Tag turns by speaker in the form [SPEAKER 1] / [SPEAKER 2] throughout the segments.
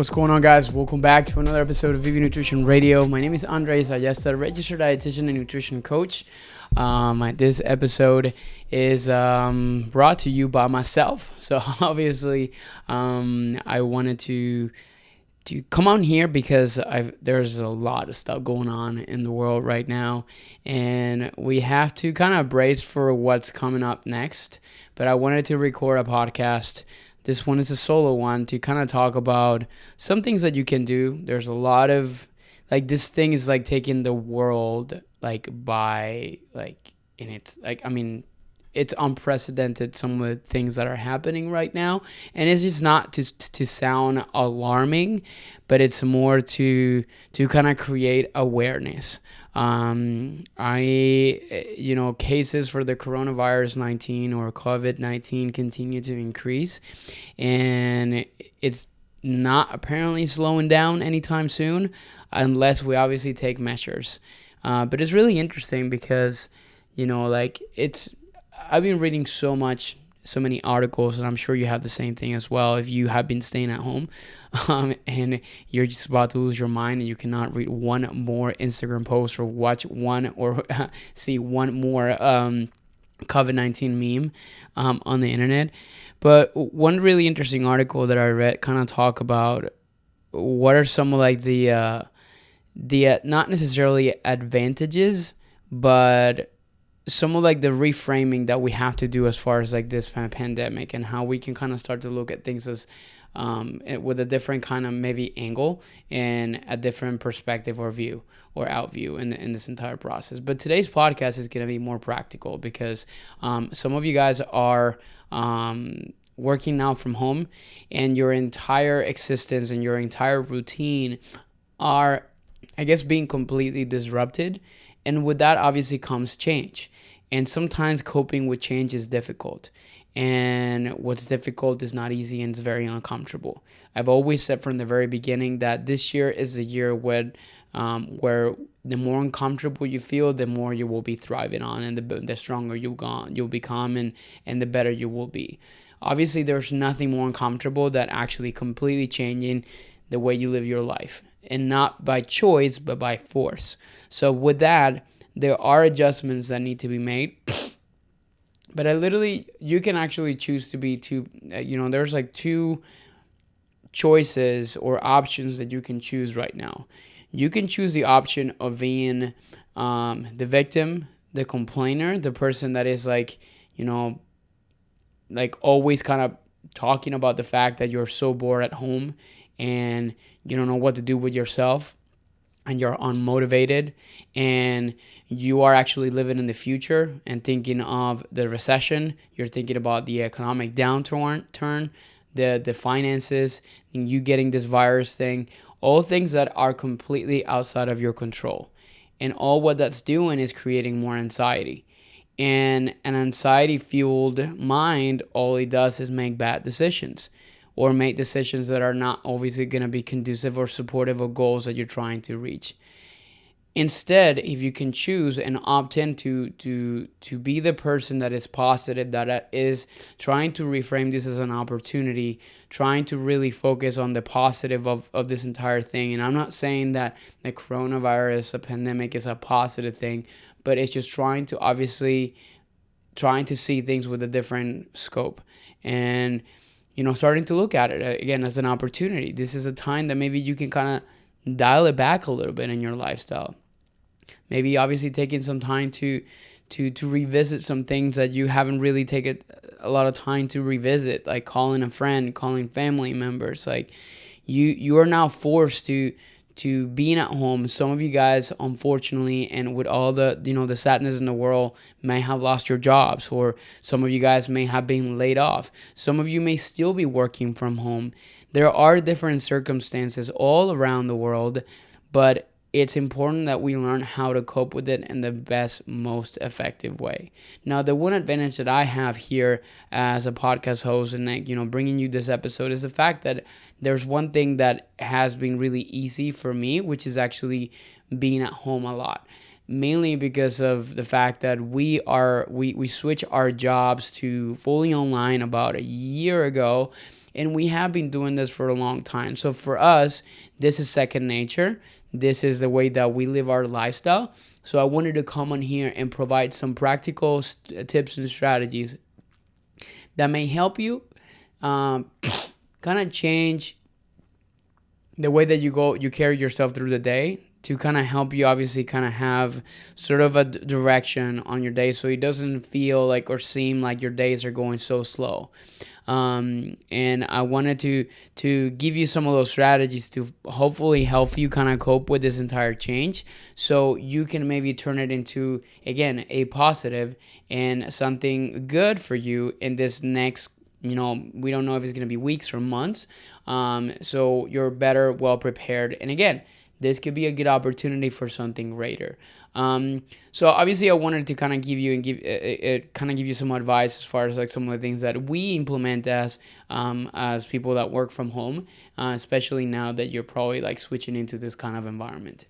[SPEAKER 1] What's going on, guys? Welcome back to another episode of VV Nutrition Radio. My name is Andres Ayesta, registered dietitian and nutrition coach. This episode is brought to you by myself. So obviously, I wanted to come on here because there's a lot of stuff going on in the world right now, and we have to kind of brace for what's coming up next. But I wanted to record a podcast. This one is a solo one to kind of talk about some things that you can do. There's a lot of, this thing is taking the world by, and it's unprecedented, some of the things that are happening right now. And it's just not to sound alarming, but it's more to kind of create awareness. Cases for the coronavirus 19 or COVID-19 continue to increase, and it's not apparently slowing down anytime soon unless we obviously take measures. But it's really interesting because, I've been reading so many articles, and I'm sure you have the same thing as well. If you have been staying at home and you're just about to lose your mind and you cannot read one more Instagram post or watch one or see one more COVID-19 meme on the internet. But one really interesting article that I read kind of talk about what are some of the not necessarily advantages, but some of the reframing that we have to do as far as this pandemic, and how we can kind of start to look at things as with a different kind of maybe angle and a different perspective or view or out view in this entire process. But today's podcast is going to be more practical because some of you guys are working now from home, and your entire existence and your entire routine are, I guess, being completely disrupted. And with that, obviously, comes change. And sometimes coping with change is difficult. And what's difficult is not easy, and it's very uncomfortable. I've always said from the very beginning that this year is the year where the more uncomfortable you feel, the more you will be thriving on, and the stronger you'll become, and the better you will be. Obviously, there's nothing more uncomfortable than actually completely changing the way you live your life. And not by choice, but by force. So with that, there are adjustments that need to be made. But you can actually choose to be there's two choices or options that you can choose right now. You can choose the option of being the victim, the complainer, the person that is always kind of talking about the fact that you're so bored at home and you don't know what to do with yourself, and you're unmotivated, and you are actually living in the future and thinking of the recession. You're thinking about the economic downturn, the finances, and you getting this virus thing, all things that are completely outside of your control. And all what that's doing is creating more anxiety. And an anxiety-fueled mind, all it does is make bad decisions, or make decisions that are not obviously going to be conducive or supportive of goals that you're trying to reach. Instead, if you can choose and opt in to be the person that is positive, that is trying to reframe this as an opportunity, trying to really focus on the positive of this entire thing. And I'm not saying that the coronavirus, a pandemic, is a positive thing, but it's just trying to see things with a different scope. And starting to look at it again as an opportunity. This is a time that maybe you can kind of dial it back a little bit in your lifestyle. Maybe obviously taking some time to revisit some things that you haven't really taken a lot of time to revisit, like calling a friend, calling family members. You are now forced to being at home. Some of you guys, unfortunately, and with all the sadness in the world, may have lost your jobs, or some of you guys may have been laid off. Some of you may still be working from home. There are different circumstances all around the world, but it's important that we learn how to cope with it in the best, most effective way. Now, the one advantage that I have here as a podcast host and bringing you this episode is the fact that there's one thing that has been really easy for me, which is actually being at home a lot. Mainly because of the fact that we switch our jobs to fully online about a year ago, And we have been doing this for a long time. So for us, this is second nature. This is the way that we live our lifestyle. So I wanted to come on here and provide some practical tips and strategies that may help you kind of change the way that you carry yourself through the day, to kind of help you obviously kind of have sort of a direction on your day, so it doesn't feel like or seem like your days are going so slow. And I wanted to give you some of those strategies to hopefully help you kind of cope with this entire change, so you can maybe turn it into, again, a positive and something good for you in this next, we don't know if it's going to be weeks or months. So you're better, well prepared. And again, this could be a good opportunity for something greater. So obviously I wanted to kind of give you some advice as far as like some of the things that we implement as people that work from home, especially now that you're probably like switching into this kind of environment.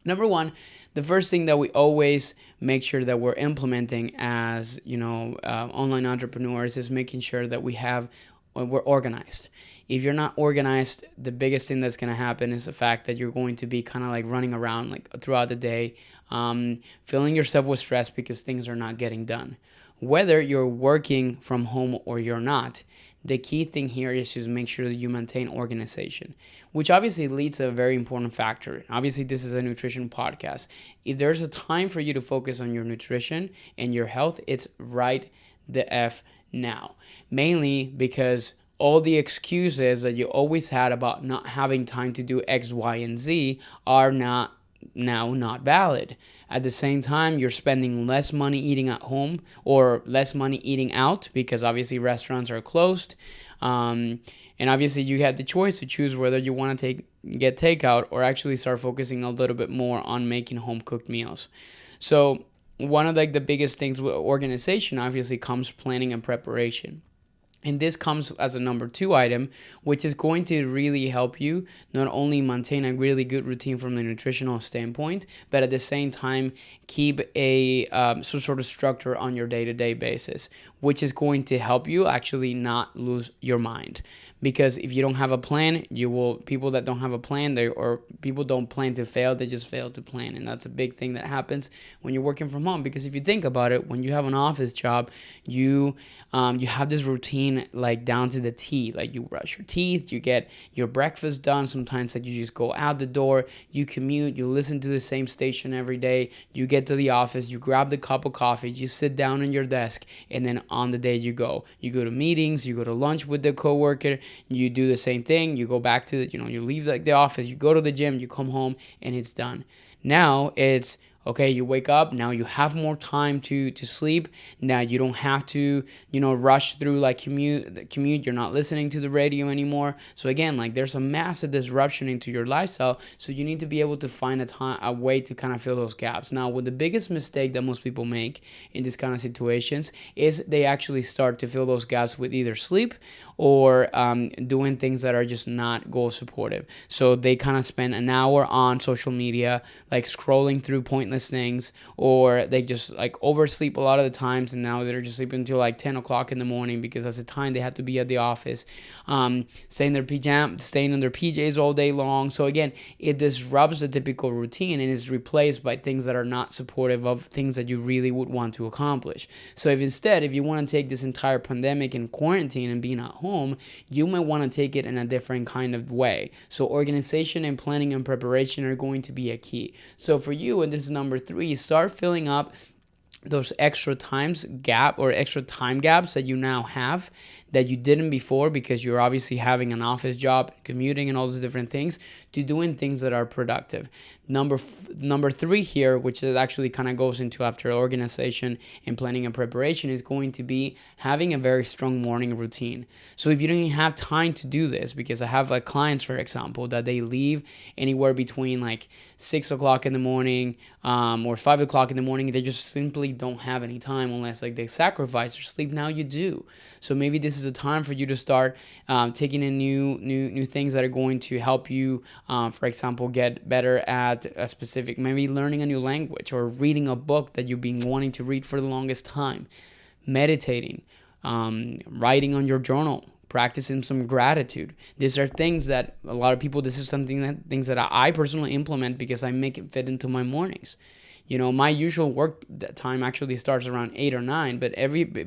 [SPEAKER 1] Number one, the first thing that we always make sure that we're implementing as online entrepreneurs is making sure that we're organized. If you're not organized, the biggest thing that's going to happen is the fact that you're going to be kind of like running around like throughout the day, filling yourself with stress because things are not getting done. Whether you're working from home or you're not, the key thing here is just make sure that you maintain organization, which obviously leads to a very important factor. Obviously, this is a nutrition podcast. If there's a time for you to focus on your nutrition and your health, it's right the F now. Mainly because all the excuses that you always had about not having time to do X, Y, and Z are not valid. At the same time, you're spending less money eating at home or less money eating out because obviously restaurants are closed. And obviously you had the choice to choose whether you want to get takeout or actually start focusing a little bit more on making home cooked meals. So one of like the biggest things with organization obviously comes planning and preparation. And this comes as a number 2 item, which is going to really help you not only maintain a really good routine from the nutritional standpoint, but at the same time keep a some sort of structure on your day-to-day basis, which is going to help you actually not lose your mind. Because if you don't have a plan, people that don't have a plan, or people don't plan to fail, they just fail to plan. And that's a big thing that happens when you're working from home. Because if you think about it, when you have an office job, you have this routine like down to the T. Like you brush your teeth, you get your breakfast done. Sometimes like you just go out the door, you commute, you listen to the same station every day, you get to the office, you grab the cup of coffee, you sit down on your desk, and then on the day you go to meetings, you go to lunch with the coworker, you do the same thing, you go back to you leave like the office, you go to the gym, you come home, and it's done. Now it's okay, you wake up, now you have more time to sleep. Now you don't have to, rush through like commute. You're not listening to the radio anymore. So again, like there's a massive disruption into your lifestyle. So you need to be able to find a way to kind of fill those gaps. Now, what the biggest mistake that most people make in this kind of situations is they actually start to fill those gaps with either sleep or doing things that are just not goal supportive. So they kind of spend an hour on social media, like scrolling through pointless things, or they just like oversleep a lot of the times, and now they're just sleeping until like 10 o'clock in the morning because that's the time they have to be at the office, staying in their PJs all day long. So again, it disrupts the typical routine and is replaced by things that are not supportive of things that you really would want to accomplish. So if you want to take this entire pandemic and quarantine and being at home, you might want to take it in a different kind of way. So organization and planning and preparation are going to be a key. So for you, and this is number 3, start filling up those extra time gaps that you now have that you didn't before, because you're obviously having an office job, commuting, and all those different things, to doing things that are productive. Number 3 here, which is actually kind of goes into after organization and planning and preparation, is going to be having a very strong morning routine. So if you don't even have time to do this, because I have like clients, for example, that they leave anywhere between like 6 o'clock in the morning or 5 o'clock in the morning, they just simply don't have any time unless like they sacrifice their sleep. Now you do. So maybe this is a time for you to start taking in new things that are going to help you, for example, get better at a specific, maybe learning a new language or reading a book that you've been wanting to read for the longest time, meditating, writing on your journal, practicing some gratitude. These are things that a lot of people, this is things that I personally implement because I make it fit into my mornings. My usual work time actually starts around 8 or 9, but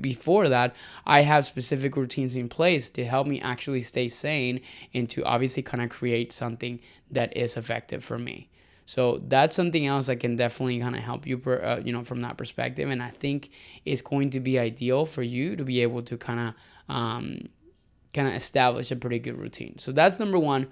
[SPEAKER 1] before that, I have specific routines in place to help me actually stay sane and to obviously kind of create something that is effective for me. So that's something else that can definitely kind of help you, from that perspective. And I think it's going to be ideal for you to be able to kind of establish a pretty good routine. So that's number one.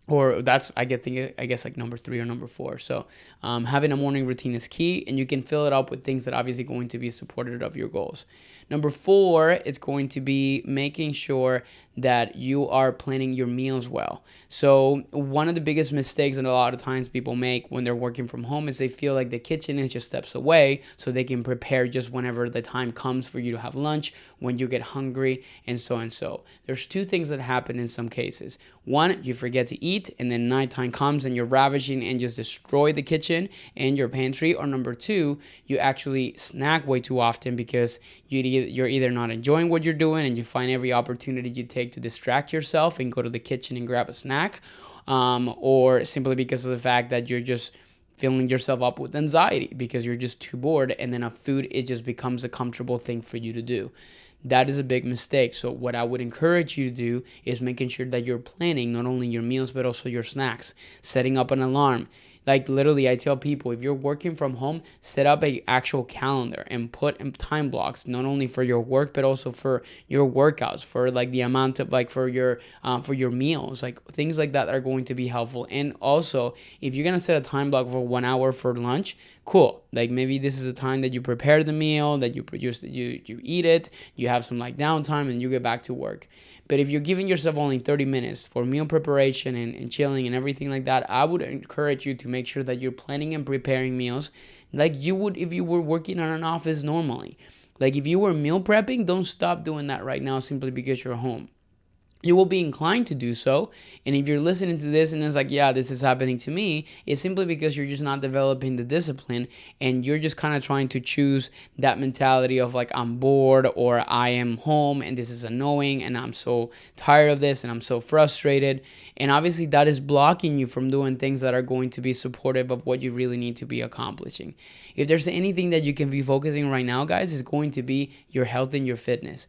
[SPEAKER 1] Or that's, I guess like number 3 or number 4. So having a morning routine is key, and you can fill it up with things that obviously going to be supportive of your goals. Number 4, it's going to be making sure that you are planning your meals well. So one of the biggest mistakes that a lot of times people make when they're working from home is they feel like the kitchen is just steps away, so they can prepare just whenever the time comes for you to have lunch, when you get hungry, and so and so. There's 2 things that happen in some cases. One, you forget to eat, and then nighttime comes and you're ravaging and just destroy the kitchen and your pantry. Or number 2, you actually snack way too often because you're either not enjoying what you're doing and you find every opportunity you take to distract yourself and go to the kitchen and grab a snack, or simply because of the fact that you're just filling yourself up with anxiety because you're just too bored, and then it just becomes a comfortable thing for you to do. That is a big mistake. So what I would encourage you to do is making sure that you're planning not only your meals but also your snacks, setting up an alarm. Like literally, I tell people, if you're working from home, set up a actual calendar and put in time blocks, not only for your work, but also for your workouts, for like the amount of for your meals, like things like that are going to be helpful. And also, if you're going to set a time block for 1 hour for lunch, cool. Like maybe this is a time that you prepare the meal, that you produce, you eat it, you have some like downtime, and you get back to work. But if you're giving yourself only 30 minutes for meal preparation and chilling and everything like that, I would encourage you to make sure that you're planning and preparing meals like you would if you were working on an office normally. Like if you were meal prepping, don't stop doing that right now simply because you're home. You will be inclined to do so. And if you're listening to this and it's like, yeah, this is happening to me, it's simply because you're just not developing the discipline, and you're just kind of trying to choose that mentality of like, I'm bored, or I am home and this is annoying and I'm so tired of this and I'm so frustrated. And obviously that is blocking you from doing things that are going to be supportive of what you really need to be accomplishing. If there's anything that you can be focusing right now, guys, is going to be your health and your fitness.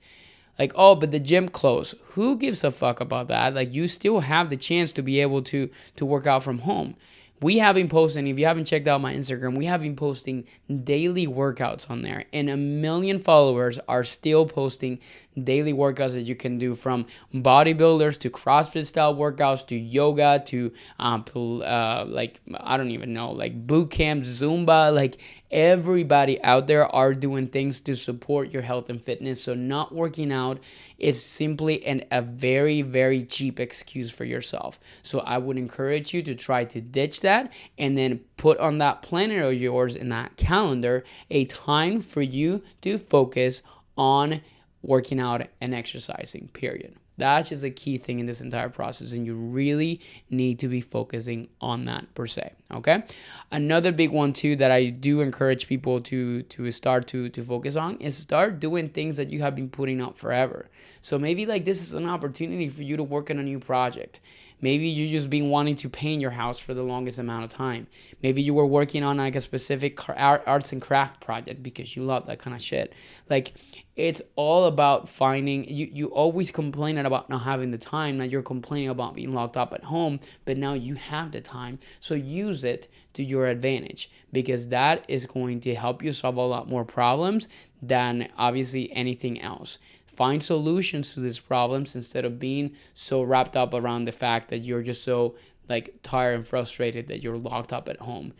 [SPEAKER 1] Like, oh, but the gym closed. Who gives a fuck about that? Like, you still have the chance to be able to work out from home. We have been posting, if you haven't checked out my Instagram, we have been posting daily workouts on there. And 1 million followers are still posting daily workouts that you can do, from bodybuilders to CrossFit style workouts to yoga to like, I don't even know, like boot camp, Zumba. Like everybody out there are doing things to support your health and fitness. So not working out is simply a very, very cheap excuse for yourself. So I would encourage you to try to ditch that and then put on that planner of yours, in that calendar, a time for you to focus on working out and exercising, period. That's just a key thing in this entire process, and you really need to be focusing on that per se, okay? Another big one too that I do encourage people to start to focus on is start doing things that you have been putting up forever. So maybe like this is an opportunity for you to work on a new project. Maybe you just been wanting to paint your house for the longest amount of time. Maybe you were working on like a specific arts and craft project because you love that kind of shit. Like it's all about finding, you always complain about not having the time. Now you're complaining about being locked up at home, but now you have the time. So use it to your advantage, because that is going to help you solve a lot more problems than obviously anything else. Find solutions to these problems instead of being so wrapped up around the fact that you're just so like tired and frustrated that you're locked up at home.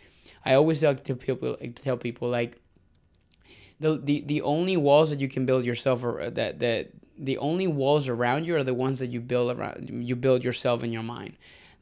[SPEAKER 1] I always like to tell people like the only walls that you can build yourself, or that the only walls around you are the ones that you build yourself in your mind.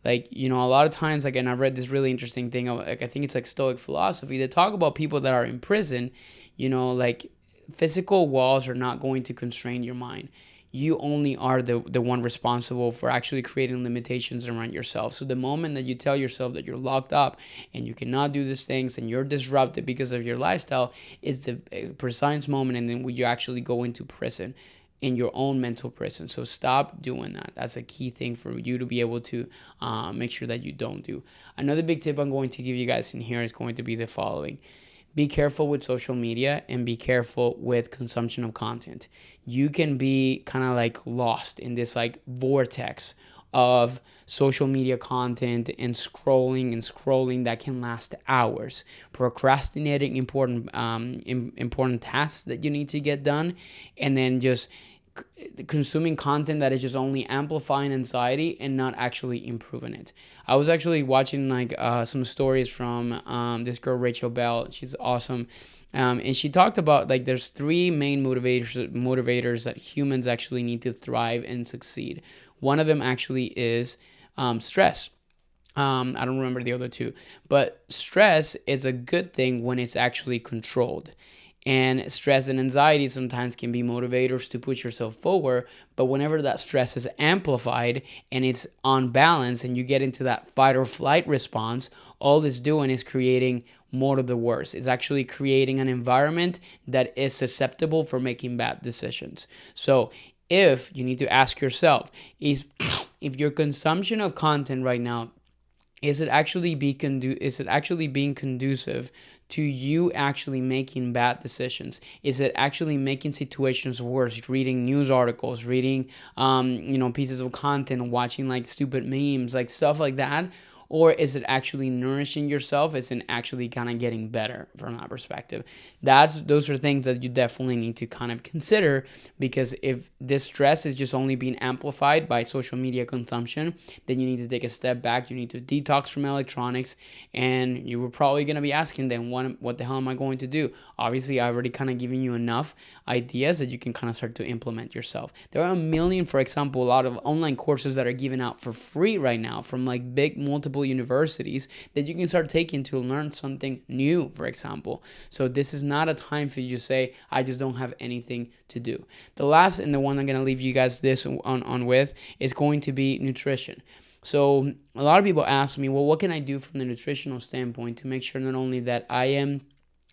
[SPEAKER 1] Like, you know, a lot of times, like, and I've read this really interesting thing, like I think it's like Stoic Philosophy, they talk about people that are in prison, you know, like physical walls are not going to constrain your mind. You only are the one responsible for actually creating limitations around yourself. So the moment that you tell yourself that you're locked up and you cannot do these things and you're disrupted because of your lifestyle, it's the precise moment and then when you actually go into prison. in your own mental prison. So stop doing that. That's a key thing for you to be able to make sure that you don't do. Another big tip I'm going to give you guys in here is going to be the following. Be careful with social media and be careful with consumption of content. You can be kind of like lost in this like vortex of social media content and scrolling that can last hours, procrastinating important tasks that you need to get done, and then just consuming content that is just only amplifying anxiety and not actually improving it. I was actually watching like some stories from this girl Rachel Bell. She's awesome. And she talked about like there's three main motivators that humans actually need to thrive and succeed. One of them actually is stress. I don't remember the other two, but stress is a good thing when it's actually controlled. And stress and anxiety sometimes can be motivators to push yourself forward. But whenever that stress is amplified and it's on balance and you get into that fight or flight response, all it's doing is creating more of the worst. It's actually creating an environment that is susceptible for making bad decisions. So if you need to ask yourself, if your consumption of content right now, is it actually being conducive to you actually making bad decisions? Is it actually making situations worse? Reading news articles, reading pieces of content, watching like stupid memes, like stuff like that? Or is it actually nourishing yourself? Is it actually kind of getting better from that perspective? Those are things that you definitely need to kind of consider, because if this stress is just only being amplified by social media consumption, then you need to take a step back. You need to detox from electronics, and you were probably going to be asking then, what the hell am I going to do? Obviously, I've already kind of given you enough ideas that you can kind of start to implement yourself. There are a million, for example, a lot of online courses that are given out for free right now from like big multiple universities that you can start taking to learn something new, for example. So this is not a time for you to say, I just don't have anything to do. The last and the one I'm going to leave you guys this on with is going to be nutrition. So a lot of people ask me, well, what can I do from the nutritional standpoint to make sure not only that I am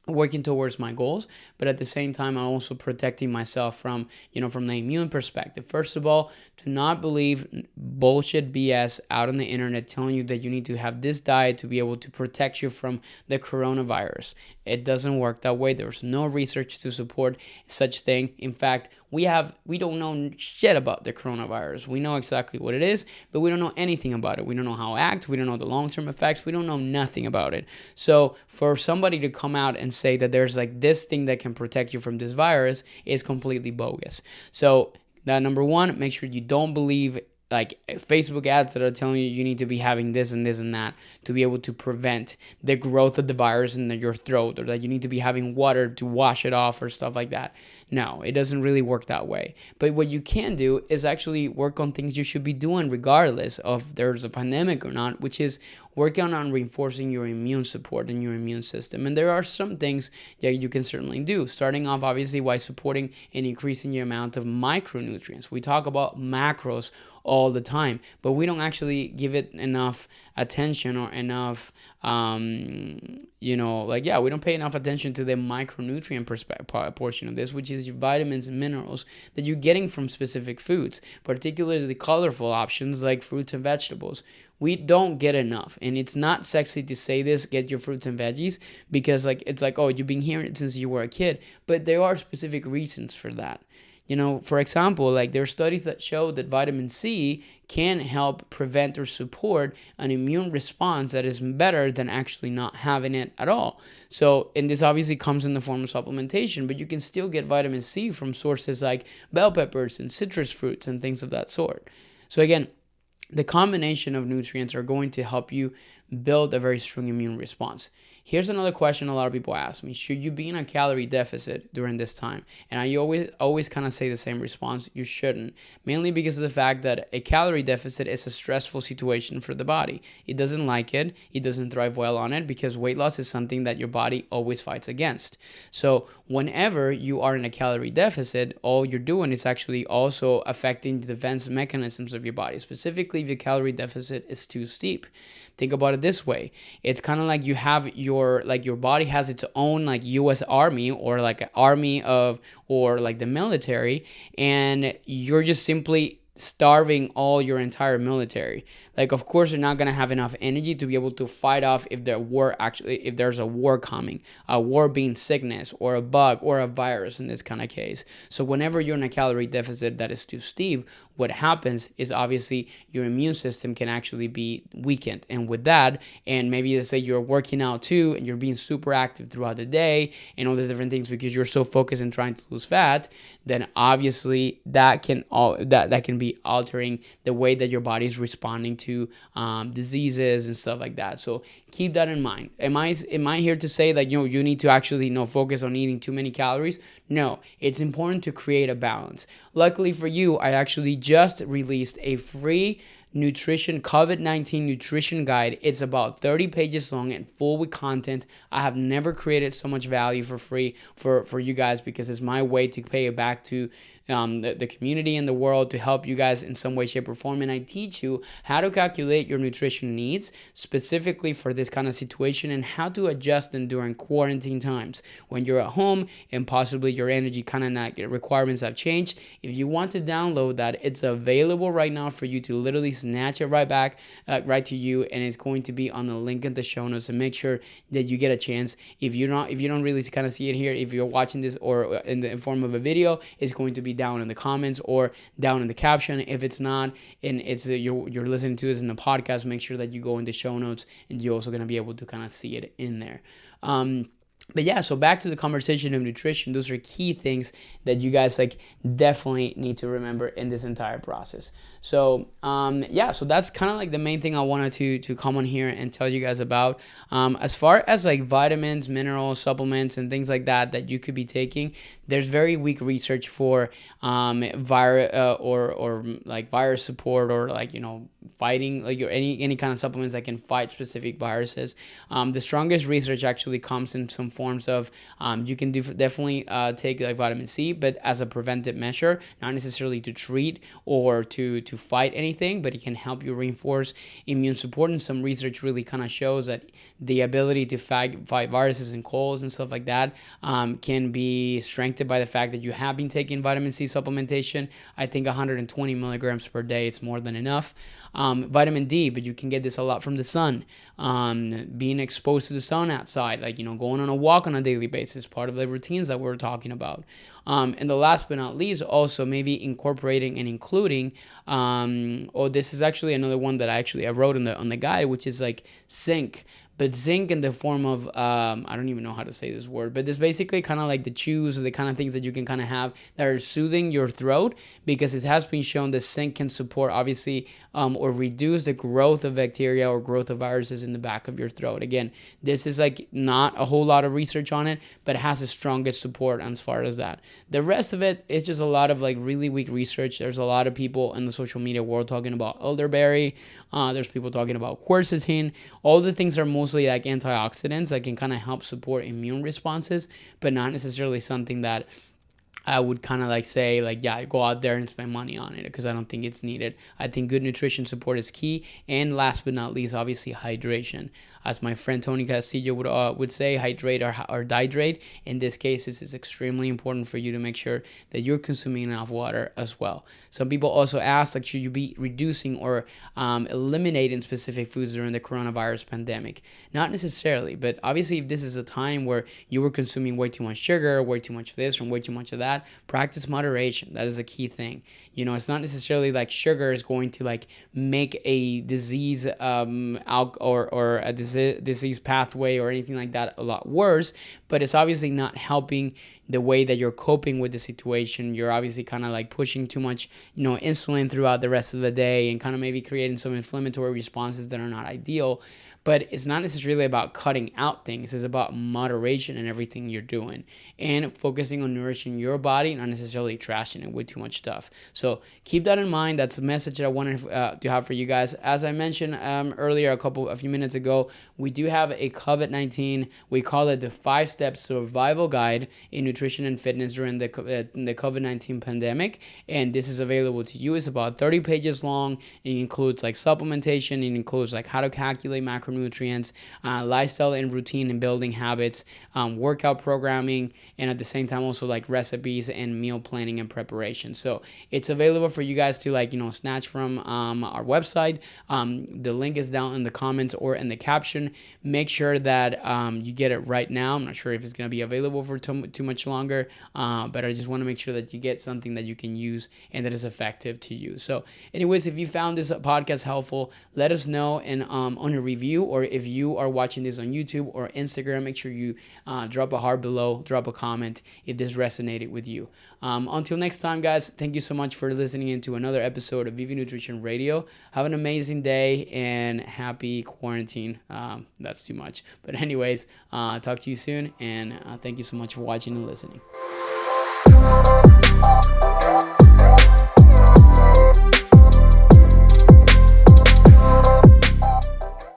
[SPEAKER 1] working towards my goals, but at the same time, I'm also protecting myself from the immune perspective. First of all, do not believe bullshit BS out on the internet telling you that you need to have this diet to be able to protect you from the coronavirus. It doesn't work that way. There's no research to support such thing. In fact, we don't know shit about the coronavirus. We know exactly what it is, but we don't know anything about it. We don't know how it acts. We don't know the long-term effects. We don't know nothing about it. So for somebody to come out and say that there's like this thing that can protect you from this virus is completely bogus. So that number one, make sure you don't believe like Facebook ads that are telling you need to be having this and this and that to be able to prevent the growth of the virus in your throat, or that you need to be having water to wash it off or stuff like that. No, it doesn't really work that way. But what you can do is actually work on things you should be doing regardless of there's a pandemic or not, which is working on reinforcing your immune support and your immune system. And there are some things that you can certainly do, starting off obviously by supporting and increasing your amount of micronutrients. We talk about macros all the time, but we don't actually give it enough attention or enough, we don't pay enough attention to the micronutrient portion of this, which is your vitamins and minerals that you're getting from specific foods, particularly the colorful options like fruits and vegetables. We don't get enough, and it's not sexy to say this, get your fruits and veggies, because it's like, oh, you've been hearing it since you were a kid, but there are specific reasons for that. For example, like there are studies that show that vitamin C can help prevent or support an immune response that is better than actually not having it at all. So, and this obviously comes in the form of supplementation, but you can still get vitamin C from sources like bell peppers and citrus fruits and things of that sort. So again, the combination of nutrients are going to help you build a very strong immune response. Here's another question a lot of people ask me. Should you be in a calorie deficit during this time? And I always kind of say the same response. You shouldn't. Mainly because of the fact that a calorie deficit is a stressful situation for the body. It doesn't like it. It doesn't thrive well on it, because weight loss is something that your body always fights against. So whenever you are in a calorie deficit, all you're doing is actually also affecting the defense mechanisms of your body, specifically if your calorie deficit is too steep. Think about it it this way. It's kind of like you have your body has its own like US Army, or like an army of, or like the military, and you're just simply starving all your entire military. Like, of course, they're not going to have enough energy to be able to fight off if there's a war coming, a war being sickness or a bug or a virus in this kind of case. So whenever you're in a calorie deficit that is too steep, what happens is obviously your immune system can actually be weakened. And with that, and maybe let's say you're working out too and you're being super active throughout the day and all these different things because you're so focused on trying to lose fat, then obviously that can be altering the way that your body is responding to diseases and stuff like that. So keep that in mind. Am I here to say that you need to actually focus on eating too many calories? No, it's important to create a balance. Luckily for you, I actually just released a free COVID-19 nutrition guide. It's about 30 pages long and full with content. I have never created so much value for free for you guys, because it's my way to pay it back to the community and the world, to help you guys in some way, shape, or form. And I teach you how to calculate your nutrition needs specifically for this kind of situation, and how to adjust them during quarantine times when you're at home and possibly your energy requirements have changed. If you want to download that, it's available right now for you to literally snatch it right back right to you, and it's going to be on the link in the show notes. And make sure that you get a chance. If you don't really kind of see it here, if you're watching this or in the form of a video, it's going to be down in the comments or down in the caption. If it's not, and it's you're listening to this in the podcast, make sure that you go in the show notes, and you're also going to be able to kind of see it in there. But yeah, so back to the conversation of nutrition. Those are key things that you guys definitely need to remember in this entire process. So so that's kind of like the main thing I wanted to come on here and tell you guys about. As far as vitamins, minerals, supplements, and things like that you could be taking, there's very weak research for virus support, or fighting any kind of supplements that can fight specific viruses. The strongest research actually comes in some forms of you can definitely take vitamin C, but as a preventive measure, not necessarily to treat or to fight anything, but it can help you reinforce immune support. And some research really kind of shows that the ability to fight viruses and colds and stuff like that can be strengthened by the fact that you have been taking vitamin C supplementation. I think 120 milligrams per day, it's more than enough. Vitamin D, but you can get this a lot from the sun. Being exposed to the sun outside, going on a walk on a daily basis, part of the routines that we're talking about. And the last but not least, also maybe incorporating and including, this is actually another one that I wrote on the guide, which is zinc. But zinc in the form of, I don't even know how to say this word, but it's basically kind of like the chews or the kind of things that you can kind of have that are soothing your throat, because it has been shown that zinc can support, obviously, or reduce the growth of bacteria or growth of viruses in the back of your throat. Again, this is not a whole lot of research on it, but it has the strongest support as far as that. The rest of it is just a lot of really weak research. There's a lot of people in the social media world talking about elderberry. There's people talking about quercetin. All the things are mostly antioxidants that can kind of help support immune responses, but not necessarily something that I would kind of say go out there and spend money on it, because I don't think it's needed. I think good nutrition support is key. And last but not least, obviously, hydration. As my friend Tony Castillo would say, hydrate or dihydrate. In this case, it's extremely important for you to make sure that you're consuming enough water as well. Some people also ask, should you be reducing or eliminating specific foods during the coronavirus pandemic? Not necessarily, but obviously, if this is a time where you were consuming way too much sugar, way too much of this, and way too much of that, practice moderation. That is a key thing. It's not necessarily sugar is going to make a disease or a disease pathway or anything like that a lot worse, but it's obviously not helping the way that you're coping with the situation. You're obviously kind of pushing too much insulin throughout the rest of the day, and kind of maybe creating some inflammatory responses that are not ideal. But it's not necessarily about cutting out things. It's about moderation in everything you're doing and focusing on nourishing your body, not necessarily trashing it with too much stuff. So keep that in mind. That's the message that I wanted to have for you guys. As I mentioned earlier, a few minutes ago, we do have a COVID-19. We call it the 5-step survival guide in nutrition and fitness during the COVID-19 pandemic, and this is available to you. It's about 30 pages long. It includes like supplementation. It includes like how to calculate macronutrients, lifestyle and routine and building habits, workout programming, and at the same time also like recipes and meal planning and preparation. So it's available for you guys to snatch from our website. The link is down in the comments or in the caption. Make sure that you get it right now. I'm not sure if it's going to be available for too much longer, but I just want to make sure that you get something that you can use and that is effective to you. So anyways, if you found this podcast helpful, let us know and on a review, or if you are watching this on YouTube or Instagram, make sure you drop a heart below, drop a comment if this resonated with you. Until next time, guys, thank you so much for listening into another episode of VV Nutrition Radio. Have an amazing day and happy quarantine. That's too much. But anyways, talk to you soon, and thank you so much for watching and listening.